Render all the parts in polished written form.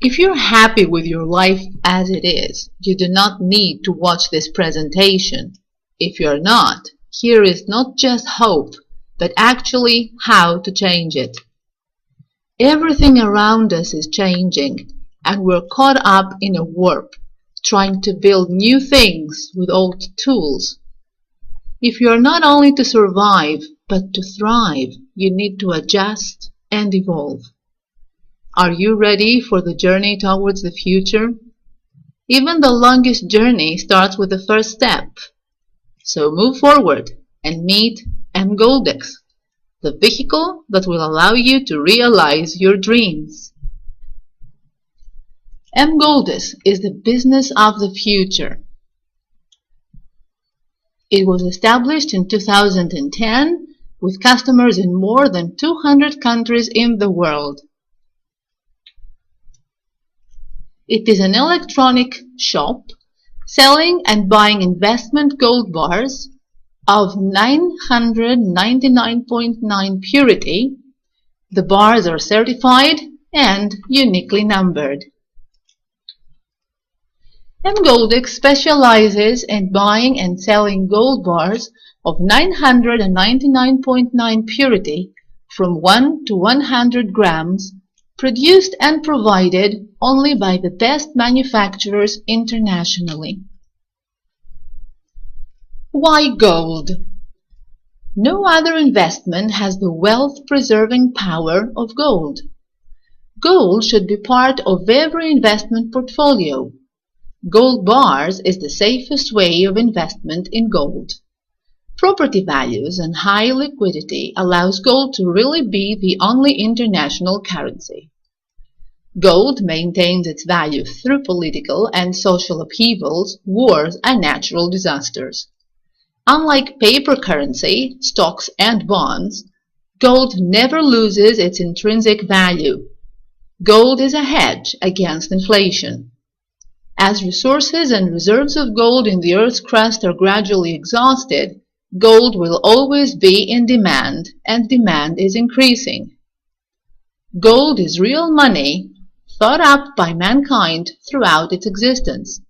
If you're happy with your life as it is, you do not need to watch this presentation. If you're not, here is not just hope, but actually how to change it. Everything around us is changing, and we're caught up in a warp, trying to build new things with old tools. If you are not only to survive, but to thrive, you need to adjust and evolve. Are you ready for the journey towards the future? Even the longest journey starts with the first step. So move forward and meet Emgoldex, the vehicle that will allow you to realize your dreams. Emgoldex is the business of the future. It was established in 2010 with customers in more than 200 countries in the world. It is an electronic shop selling and buying investment gold bars of 999.9 purity. The bars are certified and uniquely numbered. Emgoldex specializes in buying and selling gold bars of 999.9 purity from 1 to 100 grams, produced and provided only by the best manufacturers internationally. Why gold? No other investment has the wealth-preserving power of gold. Gold should be part of every investment portfolio. Gold bars is the safest way of investment in gold. Property values and high liquidity allows gold to really be the only international currency. Gold maintains its value through political and social upheavals, wars, and natural disasters. Unlike paper currency, stocks, and bonds, gold never loses its intrinsic value. Gold is a hedge against inflation. As resources and reserves of gold in the Earth's crust are gradually exhausted, gold will always be in demand, and demand is increasing. Gold is real money, thought up by mankind throughout its existence.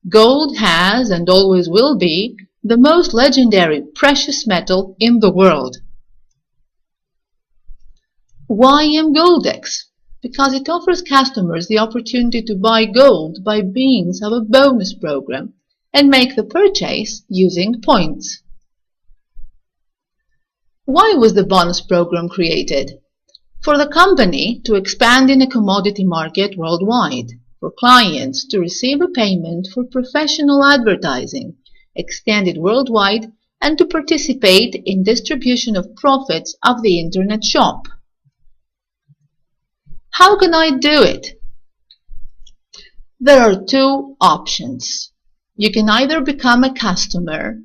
Gold has and always will be the most legendary precious metal in the world. Why Emgoldex? Because it offers customers the opportunity to buy gold by means of a bonus program and make the purchase using points. Why was the bonus program created? For the company to expand in a commodity market worldwide, for clients to receive a payment for professional advertising extended worldwide, and to participate in distribution of profits of the internet shop. How can I do it? There are two options. You can either become a customer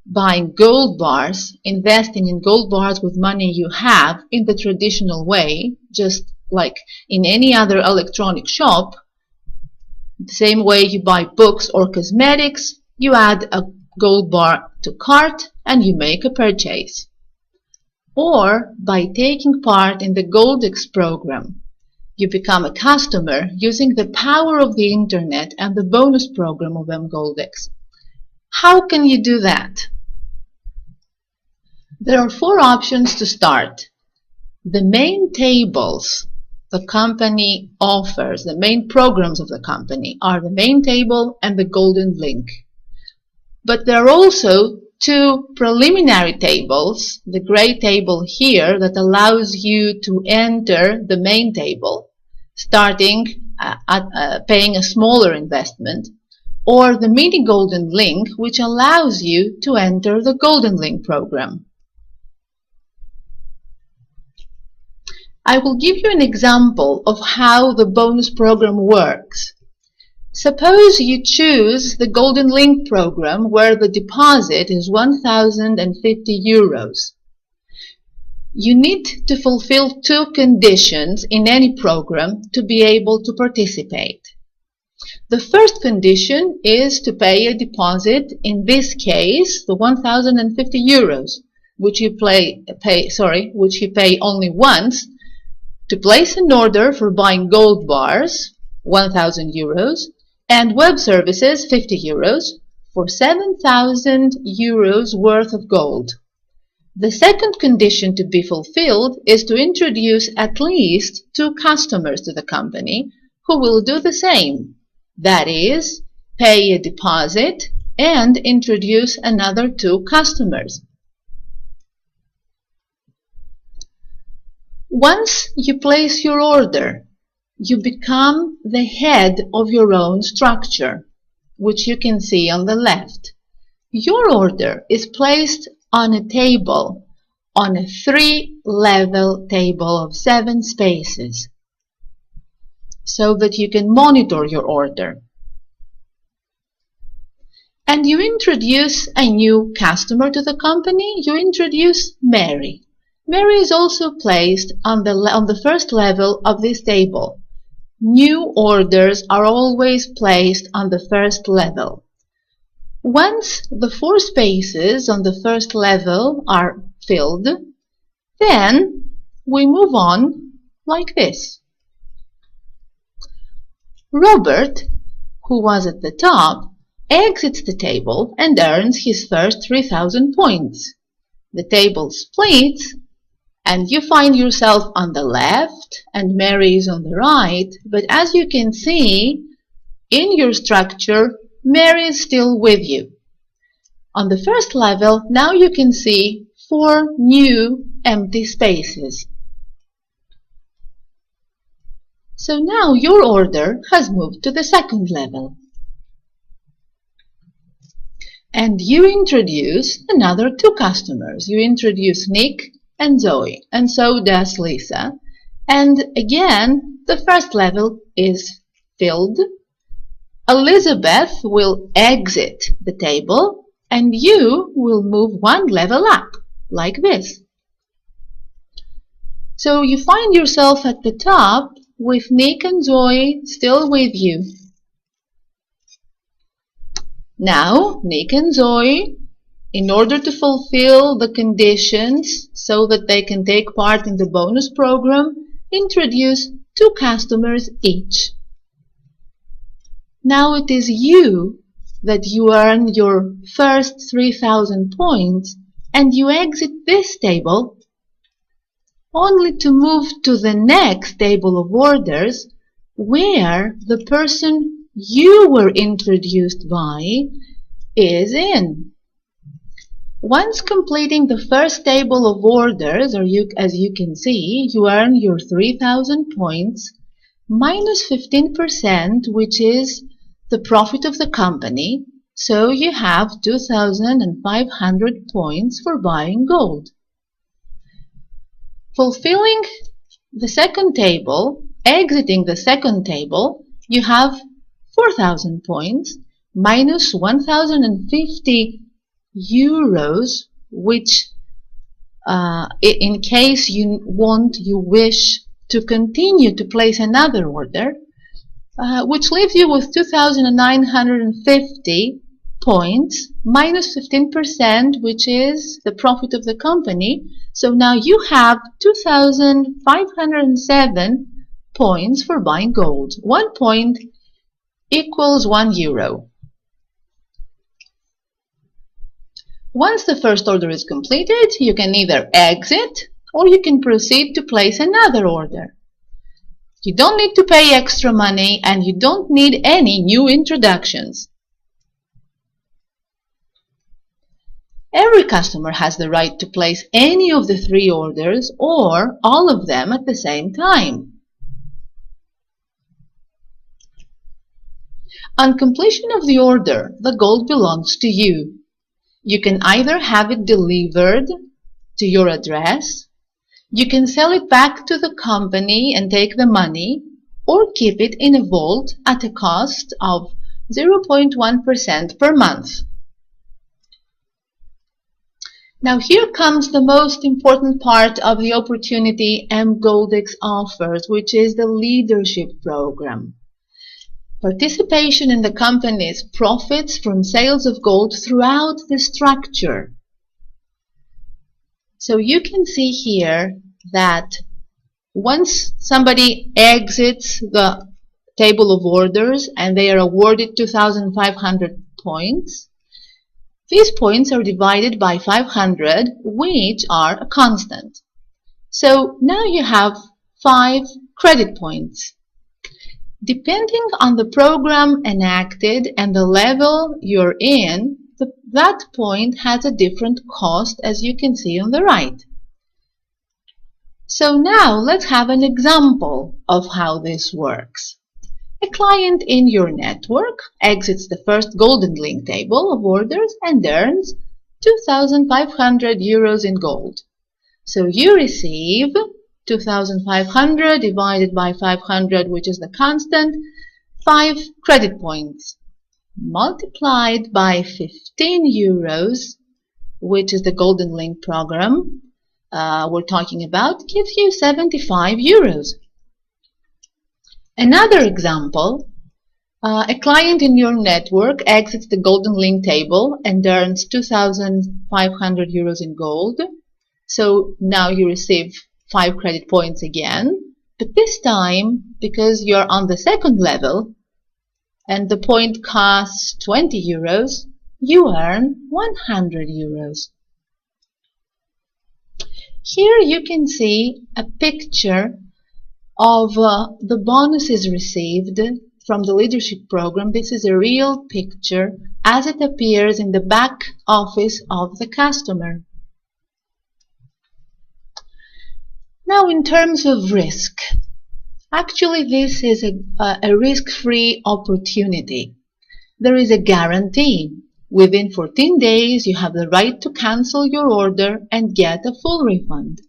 buying gold bars, investing in gold bars with money you have in the traditional way, just like in any other electronic shop. The same way you buy books or cosmetics, you add a gold bar to cart and you make a purchase. Or by taking part in the Emgoldex program, you become a customer using the power of the internet and the bonus program of Emgoldex. How can you do that? There are four options to start. The main tables the company offers, the main programs of the company, are the main table and the golden link. But there are also two preliminary tables, the gray table here that allows you to enter the main table, starting at paying a smaller investment, or the mini golden link, which allows you to enter the golden link program. I will give you an example of how the bonus program works. Suppose you choose the Golden Link program where the deposit is 1,050 euros. You need to fulfill two conditions in any program to be able to participate. The first condition is to pay a deposit, in this case the 1,050 euros, which you pay only once, To place an order for buying gold bars, 1,000 euros, and web services, 50 euros, for 7,000 euros worth of gold. The second condition to be fulfilled is to introduce at least 2 customers to the company who will do the same. That is, pay a deposit and introduce another 2 customers. Once you place your order, you become the head of your own structure, which you can see on the left. Your order is placed on a table, on a 3-level table of 7 spaces, so that you can monitor your order. And you introduce a new customer to the company. You introduce Mary. Mary is also placed on the first level of this table. New orders are always placed on the first level. Once the 4 spaces on the first level are filled, then we move on like this. Robert, who was at the top, exits the table and earns his first 3,000 points. The table splits, and you find yourself on the left and Mary is on the right, but as you can see, in your structure, Mary is still with you. On the first level, now you can see 4 new empty spaces. So now your order has moved to the second level. And you introduce another 2 customers. You introduce Nick and Zoe, and so does Lisa. And again, the first level is filled. Elizabeth will exit the table, and you will move 1 level up, like this. So you find yourself at the top with Nick and Zoe still with you. Now, Nick and Zoe, in order to fulfill the conditions so that they can take part in the bonus program, introduce 2 customers each. Now it is you that you earn your first 3,000 points, and you exit this table only to move to the next table of orders where the person you were introduced by is in. Once completing the first table of orders, as you can see, you earn your 3,000 points minus 15%, which is the profit of the company, so you have 2,500 points for buying gold. Fulfilling the second table, exiting the second table, you have 4,000 points minus 1,050 euros, which in case you wish to continue to place another order, which leaves you with 2,950 points minus 15%, which is the profit of the company. So now you have 2,507 points for buying gold. 1 point equals 1 euro. Once the first order is completed, you can either exit or you can proceed to place another order. You don't need to pay extra money and you don't need any new introductions. Every customer has the right to place any of the 3 orders or all of them at the same time. On completion of the order, the gold belongs to you. You can either have it delivered to your address, you can sell it back to the company and take the money, or keep it in a vault at a cost of 0.1% per month. Now here comes the most important part of the opportunity Emgoldex offers, which is the leadership program. Participation in the company's profits from sales of gold throughout the structure. So you can see here that Once somebody exits the table of orders and they are awarded 2,500 points, these points are divided by 500, which are a constant. So now you have 5 credit points. Depending on the program enacted and the level you're in, that point has a different cost, as you can see on the right. So now let's have an example of how this works. A client in your network exits the first golden link table of orders and earns 2,500 euros in gold. So you receive 2,500 divided by 500, which is the constant, 5 credit points, multiplied by 15 euros, which is the golden link program we're talking about, gives you 75 euros. Another example, a client in your network exits the golden link table and earns 2,500 euros in gold. So now you receive 5 credit points again, but this time, because you're on the second level and the point costs 20 euros, you earn 100 euros. Here you can see a picture of the bonuses received from the leadership program. This is a real picture as it appears in the back office of the customer. Now, in terms of risk, actually this is a risk-free opportunity. There is a guarantee. Within 14 days, you have the right to cancel your order and get a full refund.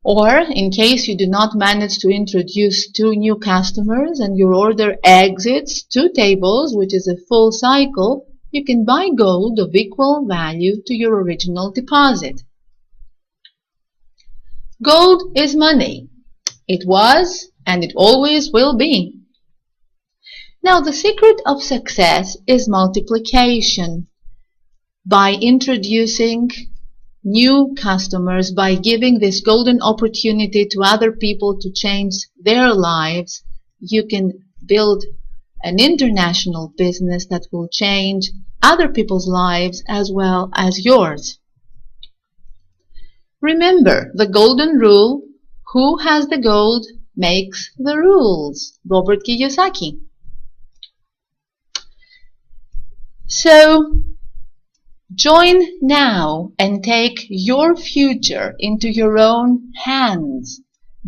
Or, in case you do not manage to introduce 2 new customers and your order exits 2 tables, which is a full cycle, you can buy gold of equal value to your original deposit. Gold is money. It was, and it always will be. Now, the secret of success is multiplication. By introducing new customers, by giving this golden opportunity to other people to change their lives, you can build an international business that will change other people's lives as well as yours. Remember the golden rule: who has the gold makes the rules. Robert Kiyosaki. So, join now and take your future into your own hands.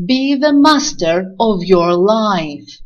Be the master of your life.